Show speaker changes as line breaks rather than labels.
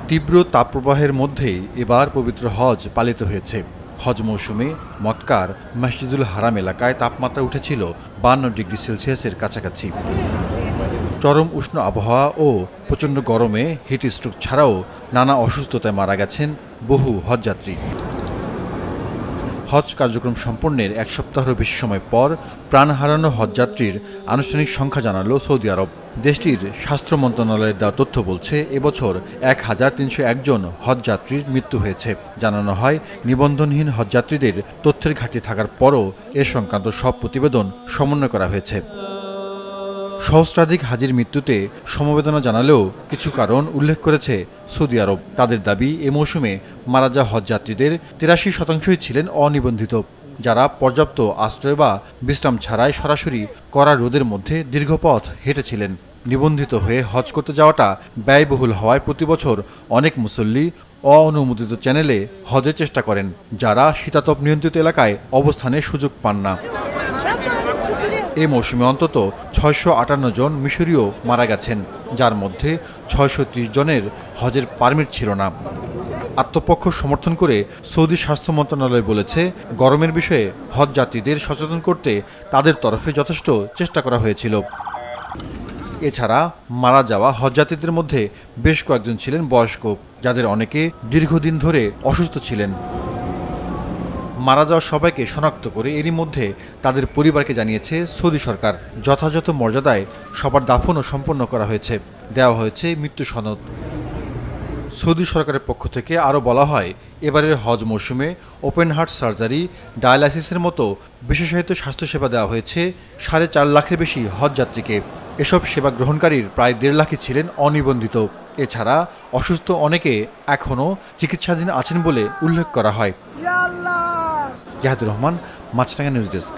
তীব্র তাপপ্রবাহের মধ্যেই এবার পবিত্র হজ পালিত হয়েছে। হজ মৌসুমে মক্কার মসজিদুল হারাম এলাকায় তাপমাত্রা উঠেছিল 52 ডিগ্রি সেলসিয়াসের কাছাকাছি। চরম উষ্ণ আবহাওয়া ও প্রচণ্ড গরমে হিট স্ট্রোক ছাড়াও নানা অসুস্থতায় মারা গেছেন বহু হজযাত্রী। হজ কার্যক্রম সম্পন্নের এক সপ্তাহেরও বেশি সময় পর প্রাণ হারানো হজযাত্রীর আনুষ্ঠানিক সংখ্যা জানালো সৌদি আরব। দেশটির স্বাস্থ্য মন্ত্রণালয়ের দেওয়া তথ্য বলছে, এবছর 1301 জন হজযাত্রীর মৃত্যু হয়েছে। জানানো হয়, নিবন্ধনহীন হজযাত্রীদের তথ্যের ঘাটতি থাকার পরও এ সংক্রান্ত সব প্রতিবেদন সমন্বয় করা হয়েছে। সহস্রাধিক হাজির মৃত্যুতে সমবেদনা জানালেও কিছু কারণ উল্লেখ করেছে সৌদি আরব। তাদের দাবি, এ মৌসুমে মারা যাওয়া হজযাত্রীদের 83% ছিলেন অনিবন্ধিত, যারা পর্যাপ্ত আশ্রয় বা বিশ্রাম ছাড়াই সরাসরি কড়া রোদের মধ্যে দীর্ঘ পথ হেঁটেছিলেন। নিবন্ধিত হয়ে হজ করতে যাওয়াটা ব্যয়বহুল হওয়ায় প্রতিবছর অনেক মুসল্লি অননুমোদিত চ্যানেলে হজের চেষ্টা করেন, যারা শীতাতপ নিয়ন্ত্রিত এলাকায় অবস্থানের সুযোগ পান না। এই মৌসুমে অন্তত 658 জন মিশরীয় মারা গেছেন, যার মধ্যে 630 জনের হজের পারমিট ছিল না। আত্মপক্ষ সমর্থন করে সৌদি স্বাস্থ্য মন্ত্রণালয় বলেছে, গরমের বিষয়ে হজযাত্রীদের সচেতন করতে তাদের তরফে যথেষ্ট চেষ্টা করা হয়েছিল। এছাড়া মারা যাওয়া হজযাত্রীদের মধ্যে বেশ কয়েকজন ছিলেন বয়স্ক, যাদের অনেকে দীর্ঘদিন ধরে অসুস্থ ছিলেন। মারা যাওয়া সবাইকে শনাক্ত করে এরই মধ্যে তাদের পরিবারকে জানিয়েছে সৌদি সরকার। যথাযথ মর্যাদায় সবার দাফনও সম্পন্ন করা হয়েছে, দেওয়া হয়েছে মৃত্যু সনদ। সৌদি সরকারের পক্ষ থেকে আরও বলা হয়, এবারের হজ মৌসুমে ওপেন হার্ট সার্জারি, ডায়ালাইসিসের মতো বিশেষায়িত স্বাস্থ্যসেবা দেওয়া হয়েছে 4.5 লাখের বেশি হজযাত্রীকে। এসব সেবা গ্রহণকারীর প্রায় 1.5 লাখই ছিলেন অনিবন্ধিত। এছাড়া অসুস্থ অনেকে এখনও চিকিৎসাধীন আছেন বলে উল্লেখ করা হয়। জাহিদুর রহমান, মাছরাঙা নিউজ ডেস্ক।